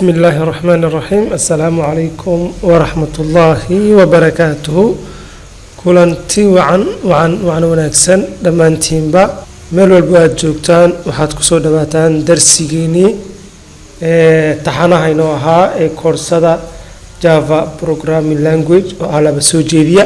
بسم الله الرحمن الرحيم السلام عليكم ورحمة الله وبركاته كلنتي وعن ونكسن دمانتين با ميل والبواد جوجتان وحاد كسو دباتان درسيجيني تحانا هينوها كورسادا جافا Programming Language وعلى بسوجيريا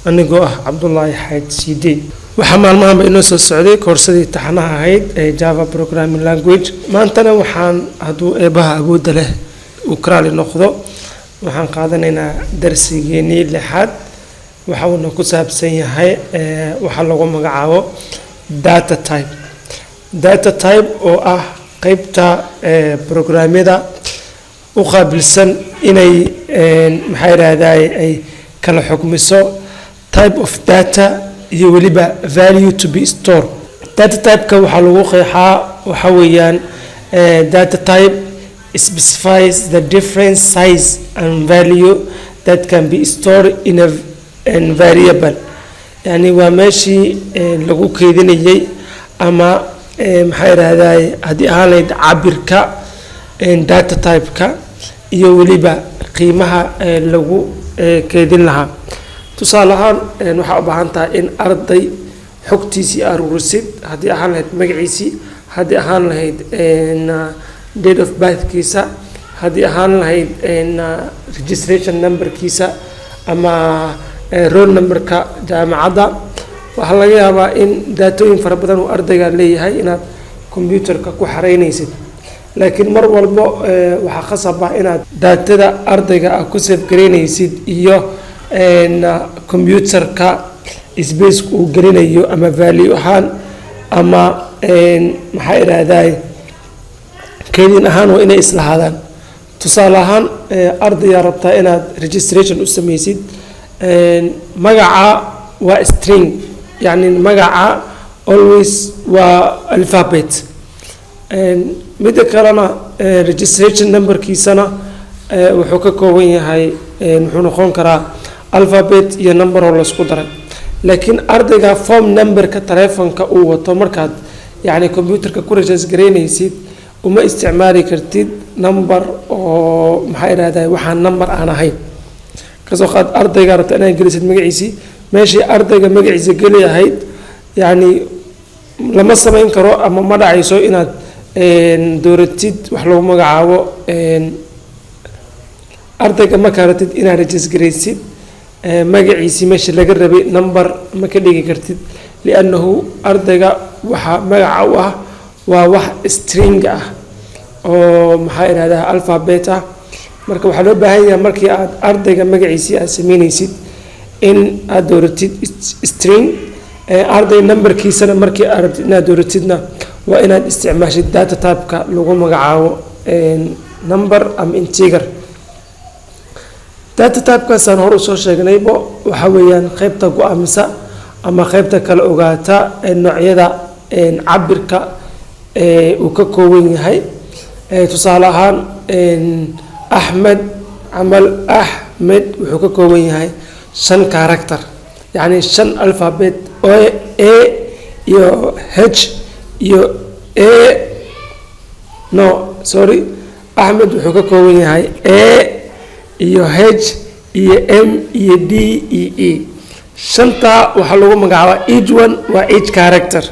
أنيقو عبد الله حاج سيدي waxaa maalmahan inoo soo socday koorsadii taxanaha ahayd ee Java Programming Language maantana waxaan haduu eebaha awoodda leh uu karaali noqdo waxaan qaadanaynaa darsigeennii lixaad waxa uu ku saabsan yahay waxa lagu magacaabo data type oo ah qaybta programmada u qaabilsan inay maxay raadayay ay kala xukmiso type of data iyo waliba value to be stored data type ka waxa lagu qeexaa waxa weeyaan data type specifies the different size and value that can be stored in a variable yani waa meeshii lagu keydinayay ama maxay raadayay hadii ahayd cabirka data type ka iyo waliba qiimaha lagu keydin lahaa tusaale ahaan waxa u baahan tahay in arday xogtiisii aruurisid hadii ahaan lahayd magaciisii hadii ahaan lahayd date of birth kiisa hadii ahaan lahayd registration number kiisa ama roll number ka jaamacadda waxa laga yaabaa in daatooyin fara badan uu ardayga leeyahay inaad computerka ku xareynaysid laakiin mar walba waxa khasab ah inaad daatada ardayga ku save gareynaysid iyo computerka space uu gelinayo ama value ahaan ama maxay raadayay keydin ahaan waa inay islahaadaan tusaale ahaan ardayga rabtaa inaad registration u sameysid magaca waa string yani magaca always waa alphabet mid kalena registration number kiisana wuxuu ka kooban yahay wuxuu noqon karaa alphabet iyo number oo la isku daray laakiin ardayga form number ka telefonka uu wato markaad yani computerka ku register gareynaysid uma isticmaali kartid number oo maxay raadayay waxa number aan ahayn kasoo qaad ardayga rabta inaad gelisid magaciisii meeshii ardayga magaciisa geli ahayd yani lama sameyn karo ama ma dhacayso inaad dooratid wax lagu magacaabo ardayga ma karatid inaad register gareysid magaciisi meesha laga rabay number ma ka dhigi kartid li'annahu ardayga waxa magaca u ah waa wax string ah oo maxay raadayay alphabet ah marka waxa loo baahan yahay markii aad ardayga magaciisi aad sameynaysid in aad dooratid string arday numberkiisana markii aad rabtid inaad dooratidna waa inaad isticmaashid data type ka lagu magacaabo number ama integer data type ka san hor soo sheegnaybo waxa weeyaan qaybta go'aamisa ama qaybta kala ogaata noocyada cabirka uu ka kooban yahay tusaale ahaan Ahmed Amal Ahmed wuxuu ka kooban yahay 5 character yani 5 alphabet A iyo H iyo Ahmed wuxuu ka kooban yahay A iyo H iyo M iyo D iyo E shanta waxa lagu magacaabaa each one waa each character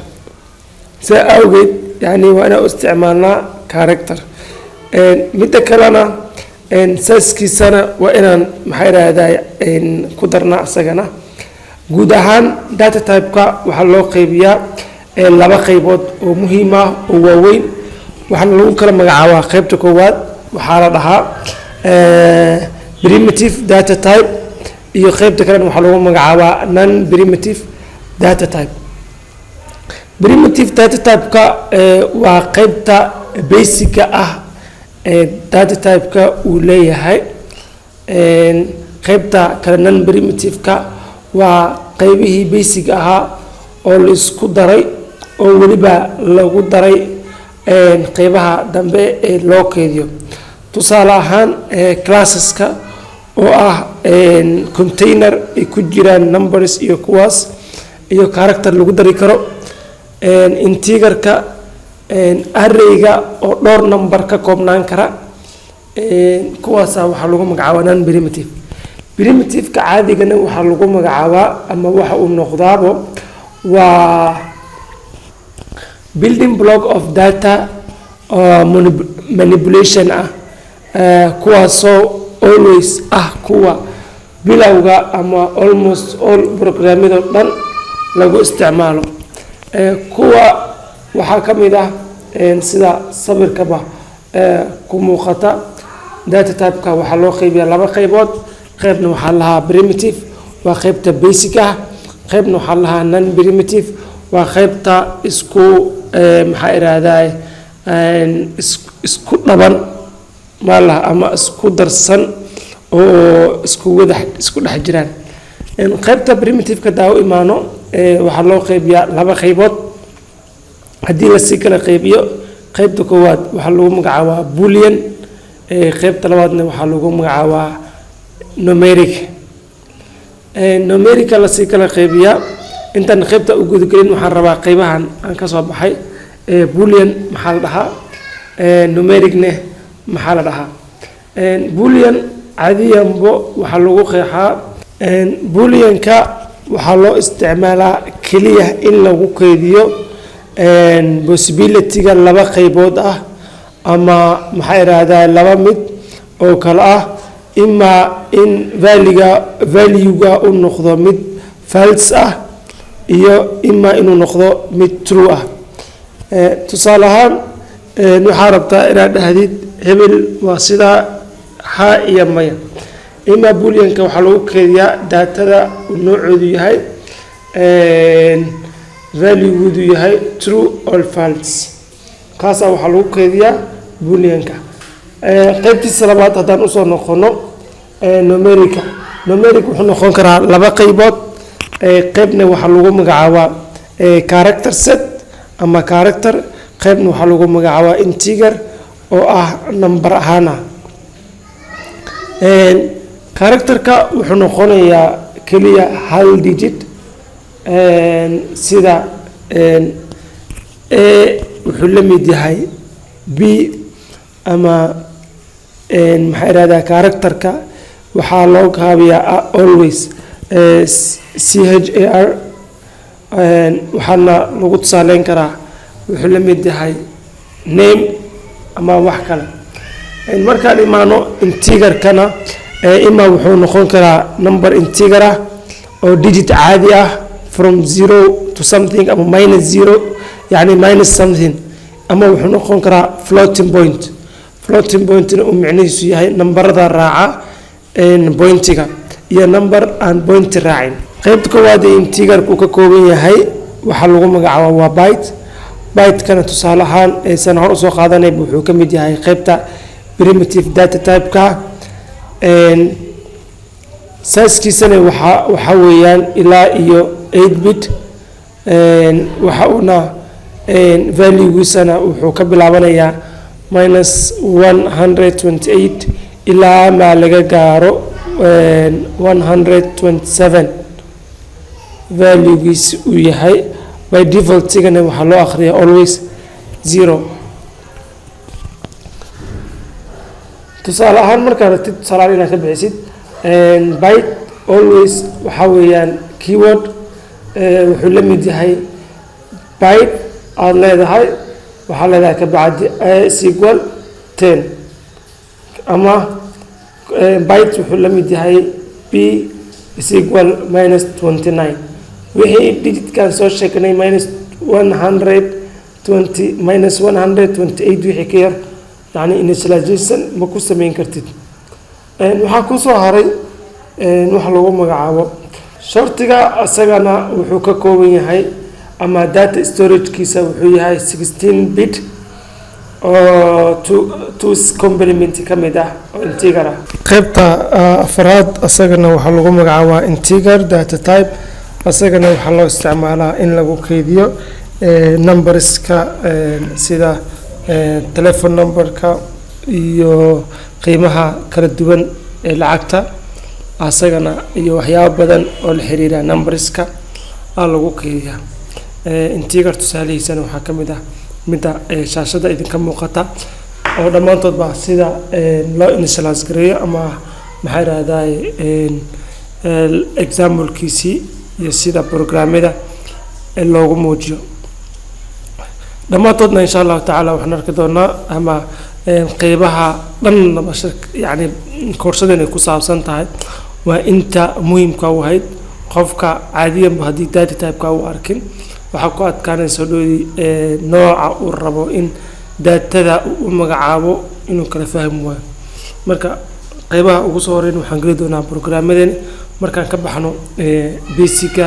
saa awgeed yani waa inaan isticmaalnaa character mid kalena saskiisana waa inaan maxay raadayay ku darnaa asagana guud ahaan data type ka waxa loo qaybiyaa laba qaybood oo muhiim ah oo waaweyn waxaana lagu kala magacaabaa qaybta koowaad waxaa la dhahaa primitive data type iyo qaybta kale waxa lagu magacaabaa non primitive data type primitive data type ka waa qaybta basic ah data type ka uu leeyahay qaybta kale non primitive ka waa qaybihii basic ahaa oo la isku daray oo waliba lagu daray qaybaha dambe ee loo keydiyo tusaale ahaan classeska oo ah container ay ku jiraan numbers iyo kuwaas iyo character lagu dari karo integerka arrayga oo dhowr number ka koobnaan kara kuwaasa waxaa lagu magacaabaa non primitive. Primitive-ka caadigana waxaa lagu magacaabaa ama waxa uu noqdaabo waa building block of data manipulation kuwaasoo always kuwa bilowga ama almost all programmada dhan lagu isticmaalo. kuwa waxaa ka mid sida sawirkaba ku muuqata data type-ka waxaa loo qaybiyaa laba qaybood. qaybna waxaa lahaa primitive waa qaybta basic qaybna waxaa lahaa non primitive waa qaybta isku maxaa iraahdaa isku dhaban malaha ama isku darsan oo isku dhex jiraan. qaybta primitive-ka daawo imaano waxaa loo qaybiyaa laba qaybood. haddii la sii kala qaybiyo qaybta koowaad waxaa lagu magacaabaa boolean, qaybta labaadna waxaa lagu magacaabaa numeric. numerica la sii kala qaybiyaa intaan qaybta u gudagelin waxaan rabaa qaybahan aan ka soo baxay. boolean maxaa la dhahaa, numericne maxaa la dhahaa. boolean caadiyanbo waxaa lagu qeexaa booleanka waxaa loo isticmaalaa keliya in lagu keydiyo possibility-ga laba qaybood ama maxaa iraahdaa laba mid oo kale ima in value-ga uu noqdo mid false iyo ima inuu noqdo mid true tusaale ahaan waxaa rabtaa inaad dhahdid hebel waa sidaa ha iyo maya. ima booleanka waxaa lagu keydiyaa daatada noocoodu yahay value-goodu yahay true or false. kaasaa waxaa lagu keydiyaa booleanka. qaybtiisa labaad haddaan usoo noqono numerica wuxuu noqon karaa laba qaybood. qaybna waxaa lagu magacaabaa character set ama character, qaybna waxaa lagu magacaabaa integer oo number ahaan character-ka wuxuu noqonayaa keliya hal digit sida a wuxuu la mid yahay b ama maxaa iraahdaa character-ka waxaa loo kaabiyaa always char waxaana lagu tusaaleyn karaa wuxuu la mid yahay name ama wax kale. markaan imaano integer-kana ima wuxuu noqon karaa number integer oo digit caadi from 0 to something ama -0 yani minus something, ama wuxuu noqon karaa floating point. floating point-na uu micnihiisu yahay nambarada raaca pointiga iyo number aan point raacin. qaybta koowaad ee integer-ku ka kooban yahay waxaa lagu magacaabaa waa byte-kana tusaale ahaan aysan hor usoo qaadanay wuxuu ka mid yahay qaybta primitive data type-ka. size-kiisana waxaa weeyaan ilaa iyo 8 bit. waxa uuna value-giisana wuxuu ka bilaabanayaa -128 ilaa ma laga gaaro 127 value-giis uu yahay. by default-igana waxaa loo akhriyaa always 0. tusaale ahaan markaad rabtid tusaale inaad ka bixisid byte always waxaa weeyaan keyword wuxuu la mid yahay byte aad leedahay waxaa leedahay ka bacdi equal 10 ama byte wuxuu la mid yahay b equal -29. wixii digitkan soo sheegnay -128 wixii ka yar yani initialization ma ku samayn kartid. waxaa ku soo haray waxa lagu magacaabo shortiga. asagana wuxuu ka kooban yahay ama data storage-kiisa wuxuu yahay 16 bit oo two complement ka mid oo integer qaybta afraad asagana waxaa lagu magacaabaa integer data type. asagana waxaa loo isticmaalaa in lagu keydiyo numberska sida telephone number-ka iyo qiimaha kala duwan ee lacagta asagana iyo waxyaabo badan oo la xiriira numberska lagu keydiyaa. integer tusaalihiisana waxaa ka mid midda shaashada idinka muuqata oo dhammaantood baa sida loo initialize gareeyo ama maxay rahdaay example-kiisii iyo sida programmada loogu muujiyo dhammaantoodna insha allahu tacaala waxaan arki doonaa ama qeybaha dhan yani koorsadeen ay ku saabsan tahay waa inta muhiimka u ahayd qofka caadiyanba haddii data type-ka u arkin waxaa ku adkaanaysa dhoodii nooca uu rabo in daatada u magacaabo inuu kala fahmi waayo marka qeybaha ugu soo horeyn waxaan geli doonaa programmadeen markaan ka baxno basica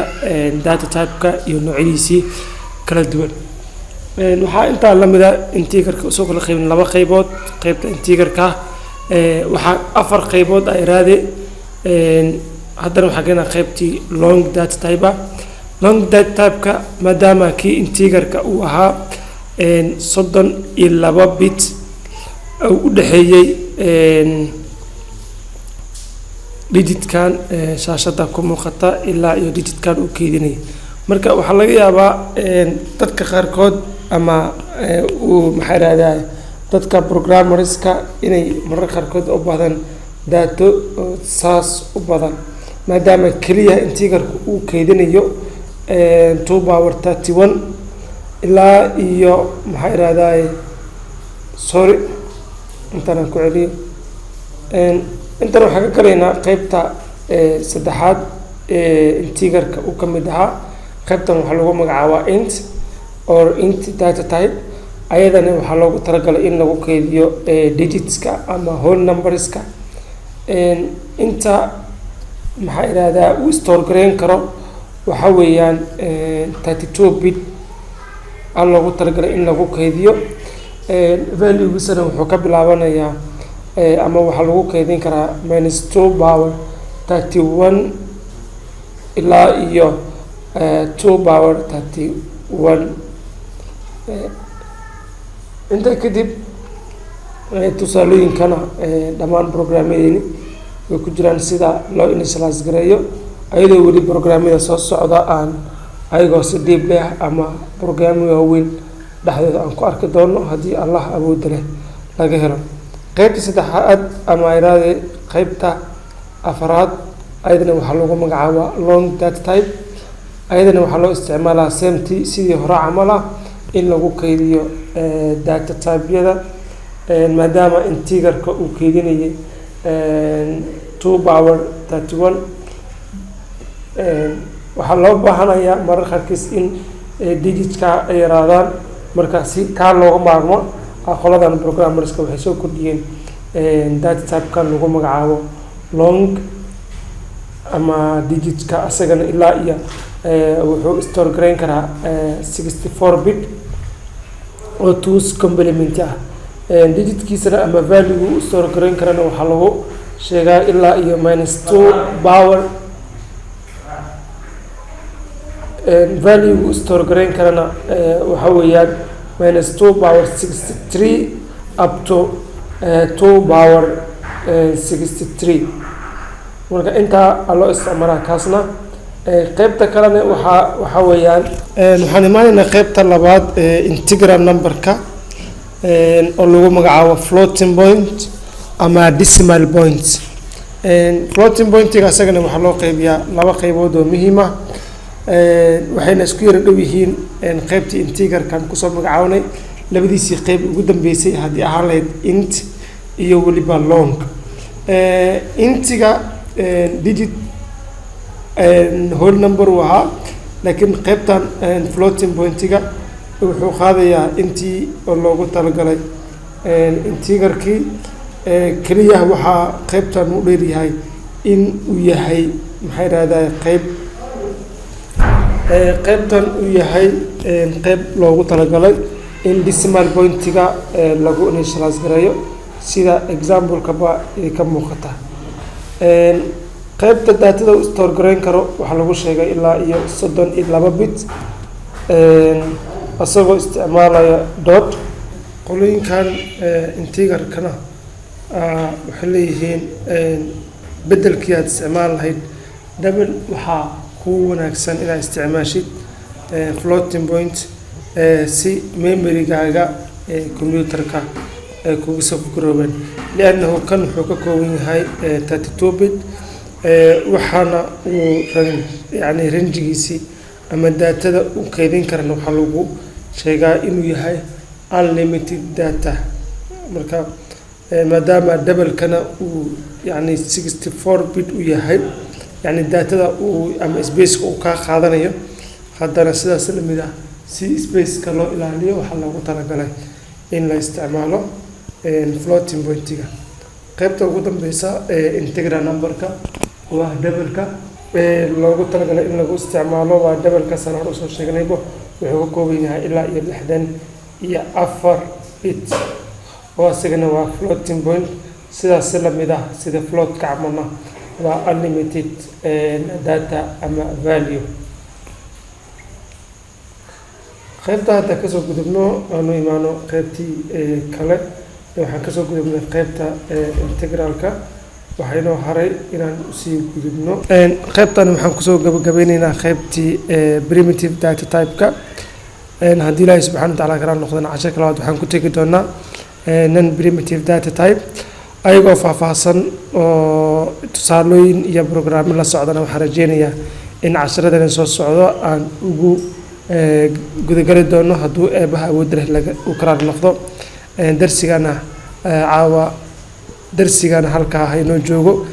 data type-ka iyo noocyadiisii kala duwan waxaa intaa lamida integerka usoo kala qaybin laba qaybood qaybta integerka waxaa 4 qaybood ay raade haddana waxaa keenaa qaybtii long data type long data type-ka maadaama kii integerka uu ahaa 32 bit u dhaxeeyay digitkan shaashada ku muuqata ilaa iyo digitkan uu keedinay marka waxaa laga yaabaa dadka qaarkood ama uu maxay raadaan dadka programmerska inay mararka qaarkood u baahdaan data saas u badan maadaama kaliya integerka uu keedinayo 2 power 31 ilaa iyo maxay raadaan sorry intaan ku celiyo intaan waxaan ka galaynaa qaybta saddexaad integerka uu ka mid ahaa qaybtan waxaa lagu magacaabaa int or int data type ayadana waxaa loogu talagalay in lagu keydiyo digitska ama whole numberska inta maxaa irahdaa uu store gareyn karo waxa weeyaan 32 bit aan loogu talagalay in lagu keydiyo value-gisana wuxuu ka bilaabanayaa ama waxaa lagu keydin karaa -2 power 31 ilaa iyo 2 power 31 inta kadib tusaalooyinkana dhammaan programmadeeni way ku jiraan sida loo initialize gareeyo ayadoo weli programmada soo socda aan ayagoo si deep leh ama programmada waaweyn dhexdooda aan ku arki doono haddii allah awood leh laga helo qaybta saddexaad ama iraade qaybta afraad ayadana waxaa lagu magacaabaa long data type ayadana waxaa loo isticmaalaa samety sidii hore camal ah in lagu keydiyo data type-yada maadaama integerka uu keydinayay 2 power 31 waxaa loo baahanayaa marar qaarkiis in digitka ay yaraadaan marka si kaa looga maarmo qoladan programmerska waxay soo kordhiyeen data type-kan lagu magacaabo long ama digitka asagana ilaa iyo wuxuu store gareyn karaa 64 bit oo 2 complement ah digitkiisana ama value store gareyn karana waxaa lagu sheegaa ilaa iyo -2 power value store gareyn karana waxa weeyaan -2 power 63 up to 2 power 63 marka intaa loo isticmaalaa kaasna qaybta kalena waxa weeyaan waxaan imaanaynaa qaybta labaad integral numberka oo lagu magacaabo floating point ama decimal point floating point-ga asagana waxaa loo qaybiyaa laba qaybood oo muhiim ah waxayna isku yara dhow yihiin qaybtii integerkan kusoo magacaabnay labadiisii qayb ugu dambeysay haddii ahaan lahayd int iyo weliba long intiga digit whole number uu ahaa laakiin qaybtan floating point-ga wuxuu qaadayaa intii oo loogu talagalay integerkii keliya waxaa qaybtan u dheeryahay in uu yahay maxay rahdaa qaybtan uu yahay qayb loogu talagalay in decimal point-ga lagu initialize gareeyo sida example-kaba ka muuqata qaybta daatada u store gareyn karo waxaa lagu sheegay ilaa iyo 32 bit asagoo isticmaalaya dot qolooyinkan integerkana waxay leeyihiin bedelkii aad isticmaal lahayd double waxaa ku wanaagsan inaad isticmaashid floating point si memorygaaga computerka ay kugu soo fikroobeen liannahu kan wuxuu ka kooban yahay 32 bit waxaana uu yani ranjigiisii ama daatada uu kaydin karana waxaa lagu sheegaa inuu yahay unlimited data marka maadaama double-kana uu yani 64 bit u yahay yani daatada uu ama space-ka uu ka qaadanayo haddana sidaas la mid ah si space-ka loo ilaaliyo waxaa loogu talagalay in la isticmaalo floating point-ga qaybta ugu dambeysa integral number-ka waa double-ka loogu talagalay in lagu isticmaalo waa double-ka sanad usoo sheegnayba wuxuu ka kooban yahay ilaa iyo 64 bit oo asagana waa floating point sidaas la mid ah sida float-ka camalna waa unlimited data ama value qaybta hadda kasoo gudubno aanu imaano qaybtii kale waxaan kasoo gudubnay qaybta integralka waxaynoo haray inaan usii gudubno qaybtan waxaan kusoo gabagabeyneynaa qaybtii primitive data type-ka haddii ilaahay subxaana watacaala kala noqdana cashar kalabaad waxaan ku tegi doonaa non primitive data type ayagoo faahfaahsan oo tusaalooyin iyo programmo la socdana waxaan rajeynayaa in casharadana soo socdo aan ugu gudagali doono hadduu eebaha awood leh uu kala noqdo darsigana caawa darsigana halkaa haynoo joogo